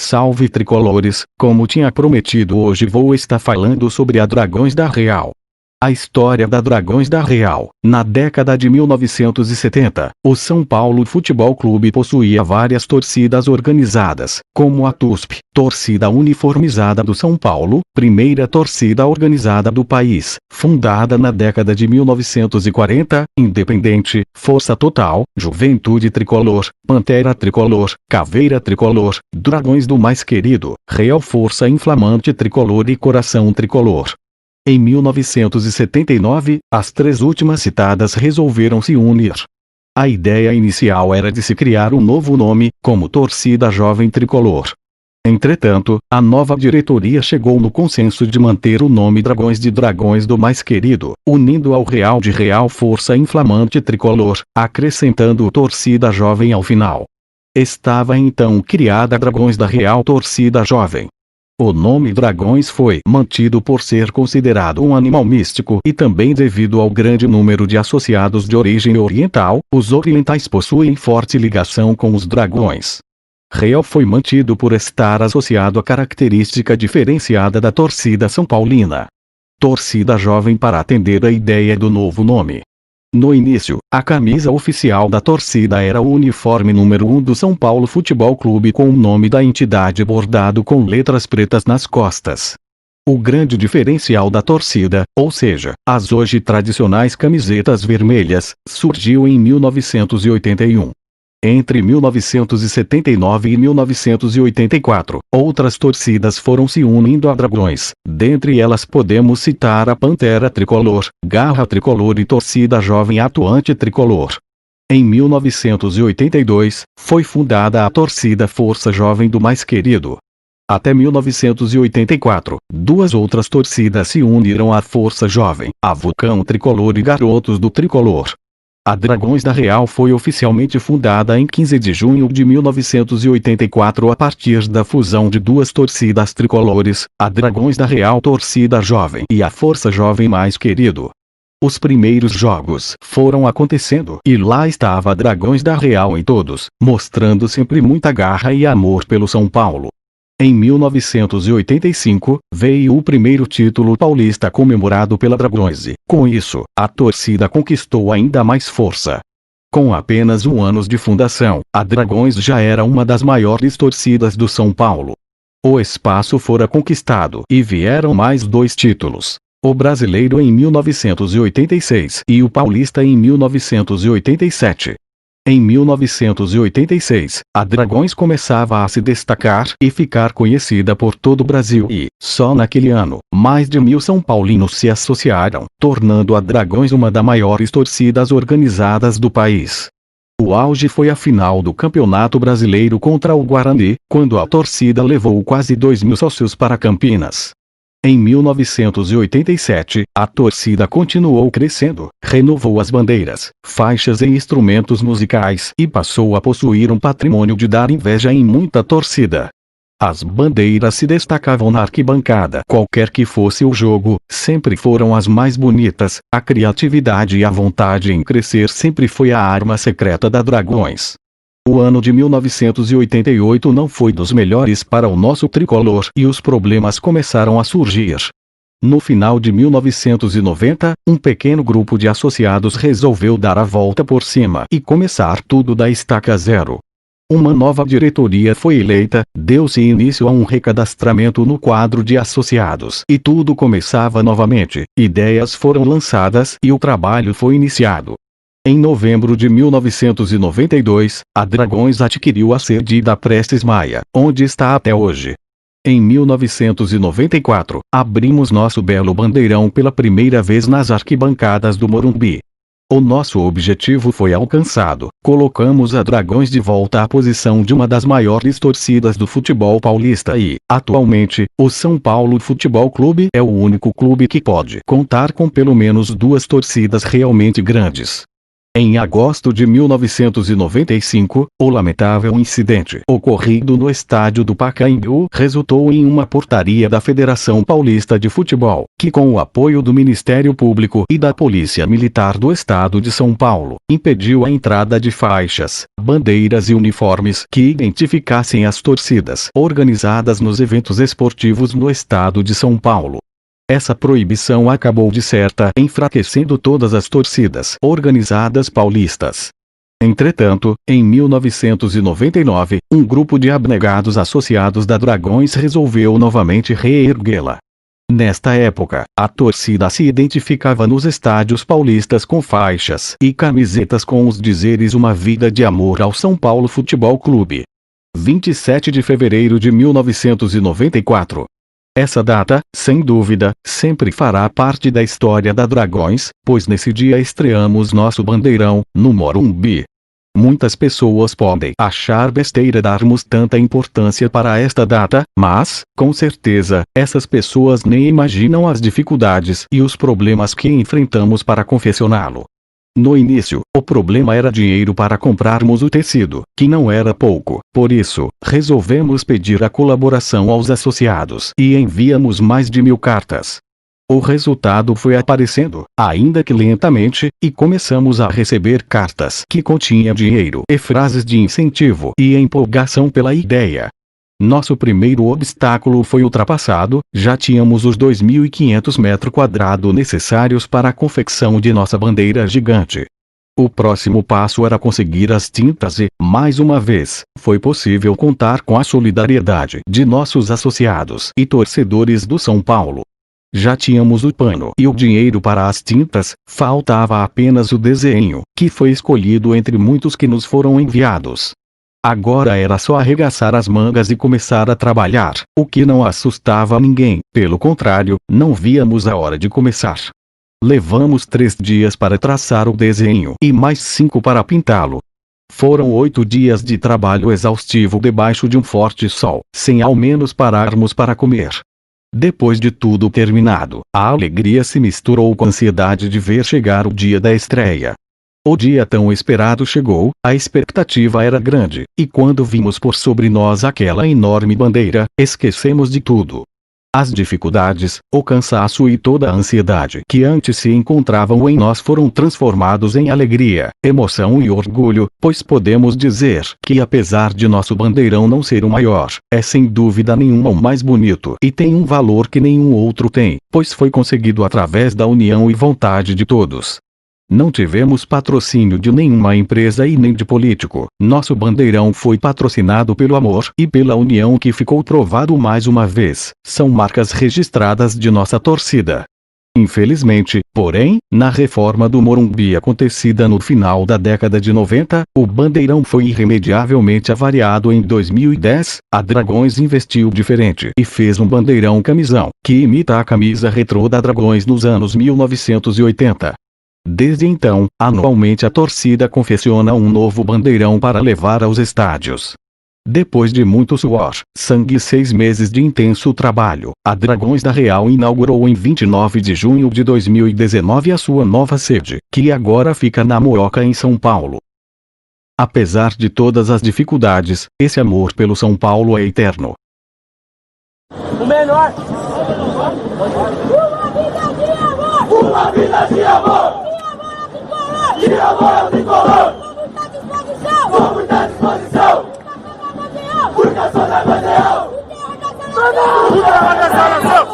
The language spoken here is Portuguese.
Salve tricolores, como tinha prometido, hoje vou estar falando sobre a Dragões da Real. A história da Dragões da Real. Na década de 1970, o São Paulo Futebol Clube possuía várias torcidas organizadas, como a TUSP, Torcida Uniformizada do São Paulo, primeira torcida organizada do país, fundada na década de 1940, Independente, Força Total, Juventude Tricolor, Pantera Tricolor, Caveira Tricolor, Dragões do Mais Querido, Real Força Inflamante Tricolor e Coração Tricolor. Em 1979, as três últimas citadas resolveram se unir. A ideia inicial era de se criar um novo nome, como Torcida Jovem Tricolor. Entretanto, a nova diretoria chegou no consenso de manter o nome Dragões de Dragões do Mais Querido, unindo ao Real de Real Força Inflamante Tricolor, acrescentando o Torcida Jovem ao final. Estava então criada Dragões da Real Torcida Jovem. O nome Dragões foi mantido por ser considerado um animal místico e também devido ao grande número de associados de origem oriental. Os orientais possuem forte ligação com os dragões. Real foi mantido por estar associado à característica diferenciada da torcida são paulina. Torcida Jovem para atender a ideia do novo nome. No início, a camisa oficial da torcida era o uniforme número 1 do São Paulo Futebol Clube com o nome da entidade bordado com letras pretas nas costas. O grande diferencial da torcida, ou seja, as hoje tradicionais camisetas vermelhas, surgiu em 1981. Entre 1979 e 1984, outras torcidas foram se unindo a Dragões, dentre elas podemos citar a Pantera Tricolor, Garra Tricolor e Torcida Jovem Atuante Tricolor. Em 1982, foi fundada a Torcida Força Jovem do Mais Querido. Até 1984, duas outras torcidas se uniram à Força Jovem, a Vulcão Tricolor e Garotos do Tricolor. A Dragões da Real foi oficialmente fundada em 15 de junho de 1984 a partir da fusão de duas torcidas tricolores, a Dragões da Real Torcida Jovem e a Força Jovem Mais Querido. Os primeiros jogos foram acontecendo e lá estava a Dragões da Real em todos, mostrando sempre muita garra e amor pelo São Paulo. Em 1985, veio o primeiro título paulista comemorado pela Dragões e, com isso, a torcida conquistou ainda mais força. Com apenas um ano de fundação, a Dragões já era uma das maiores torcidas do São Paulo. O espaço fora conquistado e vieram mais dois títulos. O brasileiro em 1986 e o paulista em 1987. Em 1986, a Dragões começava a se destacar e ficar conhecida por todo o Brasil e, só naquele ano, mais de 1.000 São Paulinos se associaram, tornando a Dragões uma das maiores torcidas organizadas do país. O auge foi a final do Campeonato Brasileiro contra o Guarani, quando a torcida levou quase 2.000 sócios para Campinas. Em 1987, a torcida continuou crescendo, renovou as bandeiras, faixas e instrumentos musicais e passou a possuir um patrimônio de dar inveja em muita torcida. As bandeiras se destacavam na arquibancada. Qualquer que fosse o jogo, sempre foram as mais bonitas. A criatividade e a vontade em crescer sempre foi a arma secreta da Dragões. O ano de 1988 não foi dos melhores para o nosso tricolor e os problemas começaram a surgir. No final de 1990, um pequeno grupo de associados resolveu dar a volta por cima e começar tudo da estaca zero. Uma nova diretoria foi eleita, deu-se início a um recadastramento no quadro de associados e tudo começava novamente. Ideias foram lançadas e o trabalho foi iniciado. Em novembro de 1992, a Dragões adquiriu a sede da Prestes Maia, onde está até hoje. Em 1994, abrimos nosso belo bandeirão pela primeira vez nas arquibancadas do Morumbi. O nosso objetivo foi alcançado, colocamos a Dragões de volta à posição de uma das maiores torcidas do futebol paulista e, atualmente, o São Paulo Futebol Clube é o único clube que pode contar com pelo menos duas torcidas realmente grandes. Em agosto de 1995, o lamentável incidente ocorrido no estádio do Pacaembu resultou em uma portaria da Federação Paulista de Futebol, que com o apoio do Ministério Público e da Polícia Militar do Estado de São Paulo, impediu a entrada de faixas, bandeiras e uniformes que identificassem as torcidas organizadas nos eventos esportivos no Estado de São Paulo. Essa proibição acabou de certa enfraquecendo todas as torcidas organizadas paulistas. Entretanto, em 1999, um grupo de abnegados associados da Dragões resolveu novamente reerguê-la. Nesta época, a torcida se identificava nos estádios paulistas com faixas e camisetas com os dizeres "Uma vida de amor ao São Paulo Futebol Clube". 27 de fevereiro de 1994. Essa data, sem dúvida, sempre fará parte da história da Dragões, pois nesse dia estreamos nosso bandeirão, no Morumbi. Muitas pessoas podem achar besteira darmos tanta importância para esta data, mas, com certeza, essas pessoas nem imaginam as dificuldades e os problemas que enfrentamos para confeccioná-lo. No início, o problema era dinheiro para comprarmos o tecido, que não era pouco. Por isso, resolvemos pedir a colaboração aos associados e enviamos mais de 1000 cartas. O resultado foi aparecendo, ainda que lentamente, e começamos a receber cartas que continham dinheiro e frases de incentivo e empolgação pela ideia. Nosso primeiro obstáculo foi ultrapassado, já tínhamos os 2.500 metros quadrados necessários para a confecção de nossa bandeira gigante. O próximo passo era conseguir as tintas e, mais uma vez, foi possível contar com a solidariedade de nossos associados e torcedores do São Paulo. Já tínhamos o pano e o dinheiro para as tintas, faltava apenas o desenho, que foi escolhido entre muitos que nos foram enviados. Agora era só arregaçar as mangas e começar a trabalhar, o que não assustava ninguém, pelo contrário, não víamos a hora de começar. Levamos 3 dias para traçar o desenho e mais 5 para pintá-lo. Foram 8 dias de trabalho exaustivo debaixo de um forte sol, sem ao menos pararmos para comer. Depois de tudo terminado, a alegria se misturou com a ansiedade de ver chegar o dia da estreia. O dia tão esperado chegou, a expectativa era grande, e quando vimos por sobre nós aquela enorme bandeira, esquecemos de tudo. As dificuldades, o cansaço e toda a ansiedade que antes se encontravam em nós foram transformados em alegria, emoção e orgulho, pois podemos dizer que apesar de nosso bandeirão não ser o maior, é sem dúvida nenhuma o mais bonito e tem um valor que nenhum outro tem, pois foi conseguido através da união e vontade de todos. Não tivemos patrocínio de nenhuma empresa e nem de político. Nosso bandeirão foi patrocinado pelo amor e pela união, que ficou provado mais uma vez. São marcas registradas de nossa torcida. Infelizmente, porém, na reforma do Morumbi acontecida no final da década de 90, o bandeirão foi irremediavelmente avariado em 2010. A Dragões investiu diferente e fez um bandeirão camisão, que imita a camisa retrô da Dragões nos anos 1980. Desde então, anualmente a torcida confecciona um novo bandeirão para levar aos estádios. Depois de muito suor, sangue e 6 meses de intenso trabalho, a Dragões da Real inaugurou em 29 de junho de 2019 a sua nova sede, que agora fica na Moca, em São Paulo. Apesar de todas as dificuldades, esse amor pelo São Paulo é eterno. O melhor! Uma vida de amor! De amor ao tricolor! Com muita disposição! Porque eu sou da bandeirão! Porque eu sou da bandeirão!